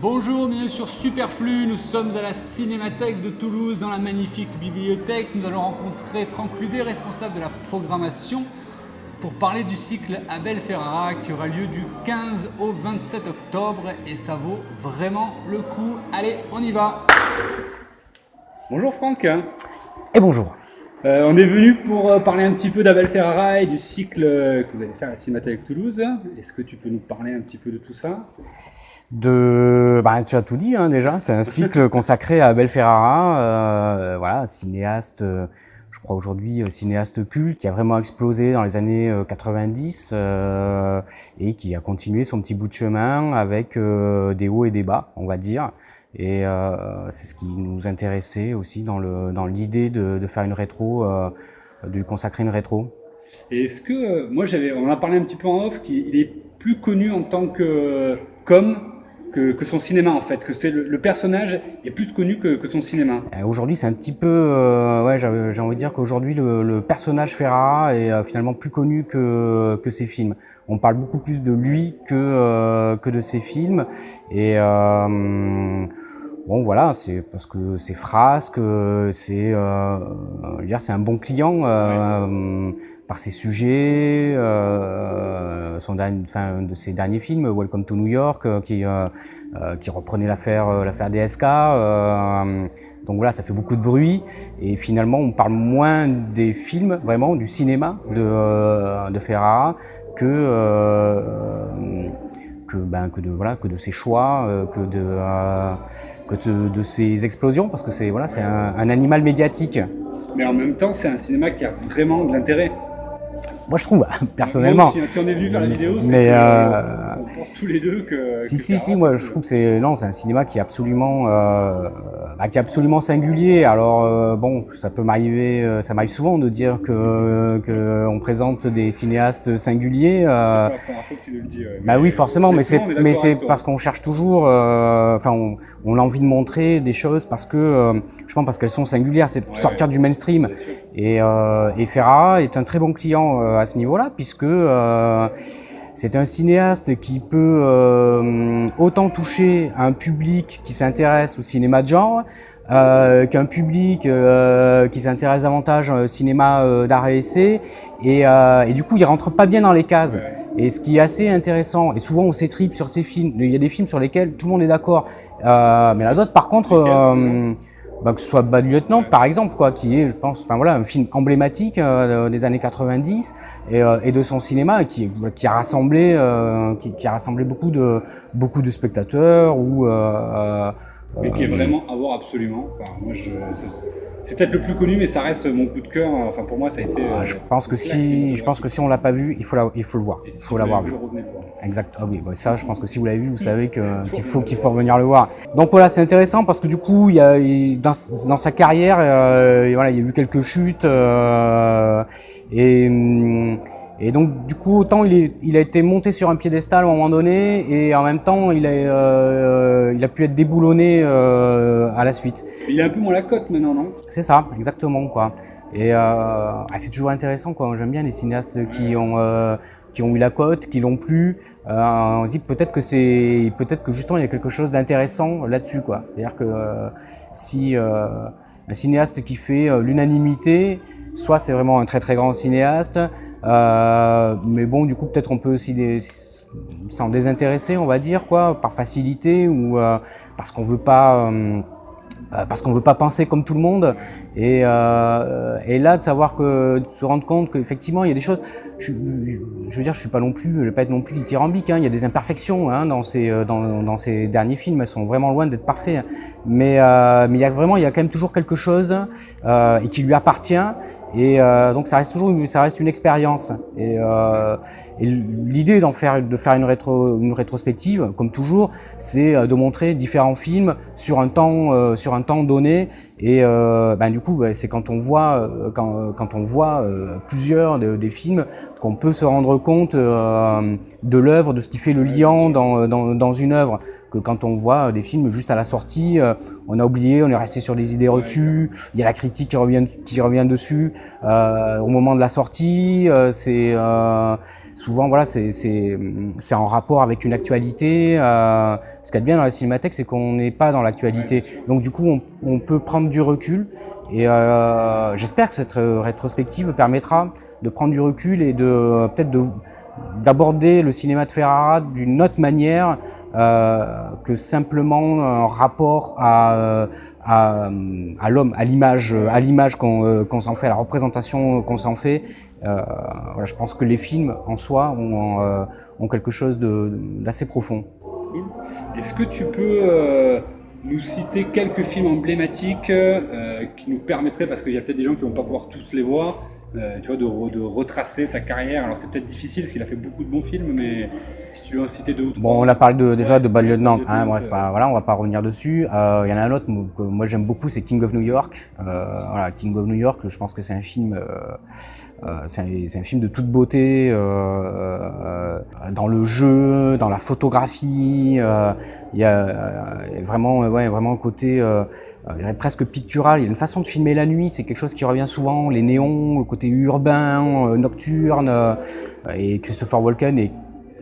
Bonjour, bienvenue sur Superflu, nous sommes à la Cinémathèque de Toulouse dans la magnifique bibliothèque. Nous allons rencontrer Franck Ludet, responsable de la programmation, pour parler du cycle Abel Ferrara qui aura lieu du 15 au 27 octobre et ça vaut vraiment le coup. Allez, on y va. Bonjour Franck. Et bonjour. On est venu pour parler un petit peu d'Abel Ferrara et du cycle que vous allez faire à la Cinémathèque de Toulouse. Est-ce que tu peux nous parler un petit peu de tout ça ? Tu as tout dit déjà, c'est un cycle consacré à Abel Ferrara, cinéaste, je crois aujourd'hui cinéaste culte, qui a vraiment explosé dans les années 90 et qui a continué son petit bout de chemin avec des hauts et des bas, on va dire. Et c'est ce qui nous intéressait aussi dans l'idée de faire une rétro, de lui consacrer une rétro. Et est-ce que, on a parlé un petit peu en off, qu'il est plus connu en tant que que son cinéma en fait, que c'est le personnage est plus connu que son cinéma. Aujourd'hui c'est un petit peu, j'ai envie de dire qu'aujourd'hui le personnage Ferrara est finalement plus connu que ses films. On parle beaucoup plus de lui que de ses films et bon voilà, c'est parce que c'est frasque, c'est un bon client par ses sujets, de ses derniers films, Welcome to New York, qui reprenait l'affaire DSK. Donc voilà, ça fait beaucoup de bruit et finalement on parle moins des films, vraiment du cinéma de Ferrara que de ses choix, que de ses explosions, parce que c'est un animal médiatique. Mais en même temps, c'est un cinéma qui a vraiment de l'intérêt. Moi je trouve, personnellement. Si on est venu faire la vidéo, mais on pense tous les deux que. Si, moi je trouve que c'est un cinéma qui est absolument singulier. Alors ça peut m'arriver, ça m'arrive souvent de dire que on présente des cinéastes singuliers. C'est pas la première fois que tu le dis. Oui, forcément, mais c'est parce qu'on qu'on cherche toujours, on a envie de montrer des choses parce qu'elles sont singulières, c'est sortir du mainstream. Et Ferrara est un très bon client à ce niveau-là, puisque c'est un cinéaste qui peut autant toucher un public qui s'intéresse au cinéma de genre qu'un public qui s'intéresse davantage au cinéma d'art et essai, et du coup il rentre pas bien dans les cases. Ouais. Et ce qui est assez intéressant, et souvent on s'étripe sur ces films, il y a des films sur lesquels tout le monde est d'accord, mais il y en a d'autres par contre, que ce soit Bad Lieutenant par exemple, qui est, je pense, un film emblématique des années 90 et de son cinéma, qui a rassemblé beaucoup de spectateurs mais qui est vraiment à voir absolument. C'est peut-être le plus connu, mais ça reste mon coup de cœur. Enfin, pour moi, ça a été. Je pense que si on l'a pas vu, il faut le voir. Il faut l'avoir vu. Exact. Ah oui, ça, je pense que si vous l'avez vu, vous savez qu'il faut revenir le voir. Donc voilà, c'est intéressant parce que du coup, dans sa carrière, il y a eu quelques chutes et donc du coup, autant il a été monté sur un piédestal à un moment donné, et en même temps il a pu être déboulonné à la suite. Il est un peu moins la cote maintenant, non ? C'est ça, exactement Et c'est toujours intéressant J'aime bien les cinéastes qui ont eu la cote, qui l'ont plus. On se dit peut-être que justement il y a quelque chose d'intéressant là-dessus C'est-à-dire que si un cinéaste qui fait l'unanimité, soit c'est vraiment un très très grand cinéaste, mais bon, du coup peut-être on peut aussi s'en désintéresser, on va dire par facilité ou parce qu'on veut pas penser comme tout le monde, et là de se rendre compte qu'effectivement il y a des choses, je veux dire, je vais pas être non plus dithyrambique, il y a des imperfections dans ces derniers films, elles sont vraiment loin d'être parfaits, mais il y a quand même toujours quelque chose et qui lui appartient. Et donc ça reste une expérience. Et l'idée de faire une rétrospective, comme toujours, c'est de montrer différents films sur un temps donné. Et du coup, c'est quand on voit plusieurs des films qu'on peut se rendre compte de l'œuvre, de ce qui fait le liant dans une œuvre. que quand on voit des films juste à la sortie, on a oublié, on est resté sur des idées reçues, il y a la critique qui revient dessus. Au moment de la sortie, souvent voilà, c'est en rapport avec une actualité. Ce qu'il y a de bien dans la cinémathèque, c'est qu'on n'est pas dans l'actualité. Donc du coup, on peut prendre du recul. Et j'espère que cette rétrospective permettra de prendre du recul et de peut-être d'aborder le cinéma de Ferrara d'une autre manière que simplement un rapport à l'homme, à l'image qu'on s'en fait, à la représentation qu'on s'en fait. Voilà, je pense que les films en soi ont quelque chose d'assez profond. Est-ce que tu peux nous citer quelques films emblématiques qui nous permettraient, parce qu'il y a peut-être des gens qui ne vont pas pouvoir tous les voir, tu vois, de retracer sa carrière. Alors c'est peut-être difficile parce qu'il a fait beaucoup de bons films, mais si tu veux en citer 2 ou 3. Bon, on a parlé déjà de Bad Lieutenant, hein, bon, c'est pas, voilà, on va pas revenir dessus. Il y en a un autre que moi j'aime beaucoup, c'est King of New York. Voilà, King of New York, je pense que c'est un film, c'est un film de toute beauté, dans le jeu, dans la photographie. Il y a vraiment, vraiment un côté presque pictural. Il y a une façon de filmer la nuit, c'est quelque chose qui revient souvent, les néons, le côté urbain, nocturne. Et Christopher Walken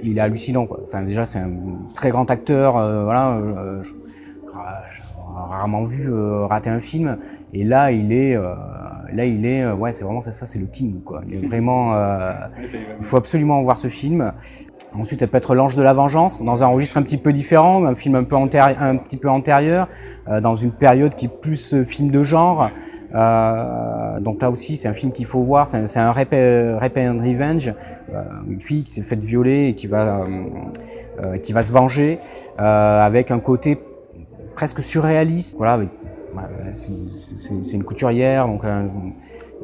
il est hallucinant, quoi. Enfin, déjà, c'est un très grand acteur. Voilà, j'ai rarement vu rater un film. Et là, il est, ouais, c'est vraiment ça, c'est le king, quoi. Il est vraiment. Il faut absolument voir ce film. Ensuite, ça peut être L'Ange de la Vengeance, dans un registre un petit peu différent, un film un petit peu antérieur, dans une période qui est plus film de genre. Donc là aussi, c'est un film qu'il faut voir. C'est un Rape and Revenge, une fille qui s'est faite violer et qui va se venger, avec un côté presque surréaliste. Voilà, c'est une couturière, donc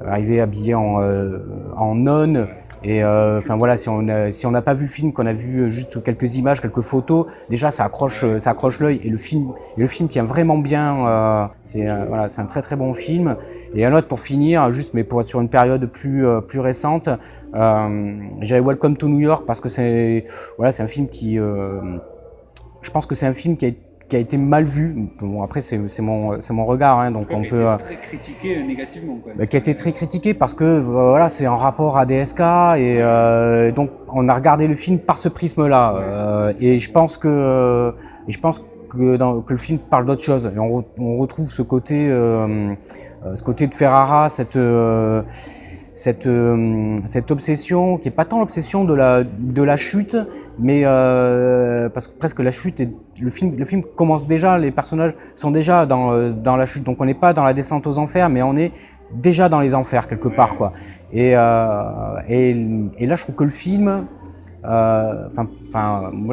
arrivée habillée en nonne. Et enfin voilà, si on n'a pas vu le film, qu'on a vu juste quelques images, quelques photos, déjà ça accroche l'œil, et le film tient vraiment bien. Voilà, c'est un très très bon film. Et un autre pour finir, juste mais pour être sur une période plus récente, j'avais Welcome to New York, parce que c'est un film qui, je pense que c'est un film qui a été mal vu. Bon, après c'est mon regard, hein, donc on peut. Très critiqué négativement, quoi. Qui a été très critiqué parce que voilà, c'est en rapport à DSK, et donc on a regardé le film par ce prisme-là, et je pense que le film parle d'autre chose, et on retrouve ce côté de Ferrara, cette obsession qui est pas tant l'obsession de la chute, mais parce que presque la chute le film commence déjà, les personnages sont déjà dans la chute, donc on n'est pas dans la descente aux enfers, mais on est déjà dans les enfers quelque part, quoi. Et là je trouve que le film, moi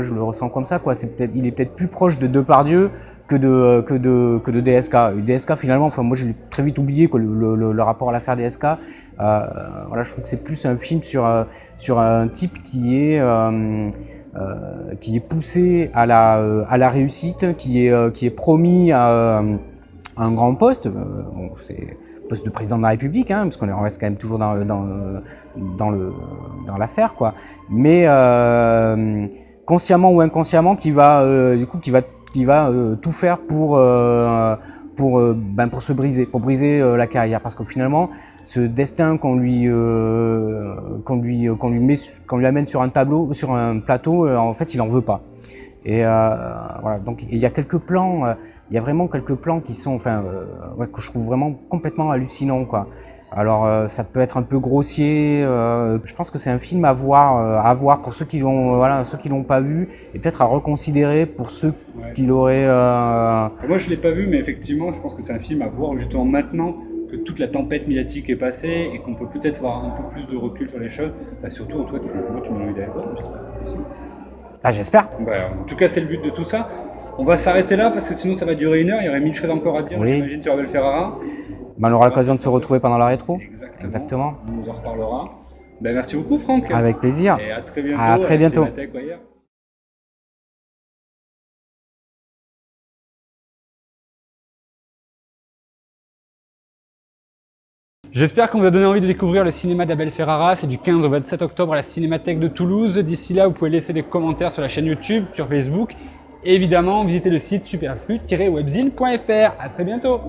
je le ressens comme ça, quoi. Il est peut-être plus proche de Depardieu que de DSK. DSK finalement, enfin moi je l'ai très vite oublié, quoi, le rapport à l'affaire DSK. Voilà, je trouve que c'est plus un film sur un type qui est poussé à la réussite, qui est promis à un grand poste. Bon, c'est poste de président de la République, hein, parce qu'on reste quand même toujours dans l'affaire, quoi. Mais consciemment ou inconsciemment, qui va tout faire pour se briser, pour briser la carrière, parce que finalement ce destin qu'on lui amène sur un plateau, en fait il en veut pas. Et voilà, donc il y a quelques plans, il y a vraiment quelques plans qui sont, que je trouve vraiment complètement hallucinants, quoi. Alors ça peut être un peu grossier, je pense que c'est un film à voir pour ceux qui l'ont pas vu, et peut-être à reconsidérer pour ceux qui l'auraient. Moi je l'ai pas vu, mais effectivement je pense que c'est un film à voir justement maintenant que toute la tempête médiatique est passée et qu'on peut peut-être avoir un peu plus de recul sur les choses. Bah, surtout toi, tu m'as envie d'aller voir. J'espère. En tout cas c'est le but de tout ça. On va s'arrêter là parce que sinon ça va durer 1 heure, il y aurait 1000 choses encore à dire, oui. J'imagine sur Abel Ferrara. On aura l'occasion de se retrouver pendant la rétro. Exactement. On nous en reparlera. Merci beaucoup Franck. Avec plaisir. Et à très bientôt. À très bientôt. J'espère qu'on vous a donné envie de découvrir le cinéma d'Abel Ferrara. C'est du 15 au 27 octobre à la Cinémathèque de Toulouse. D'ici là, vous pouvez laisser des commentaires sur la chaîne YouTube, sur Facebook. Et évidemment, visitez le site superflu-webzine.fr. À très bientôt.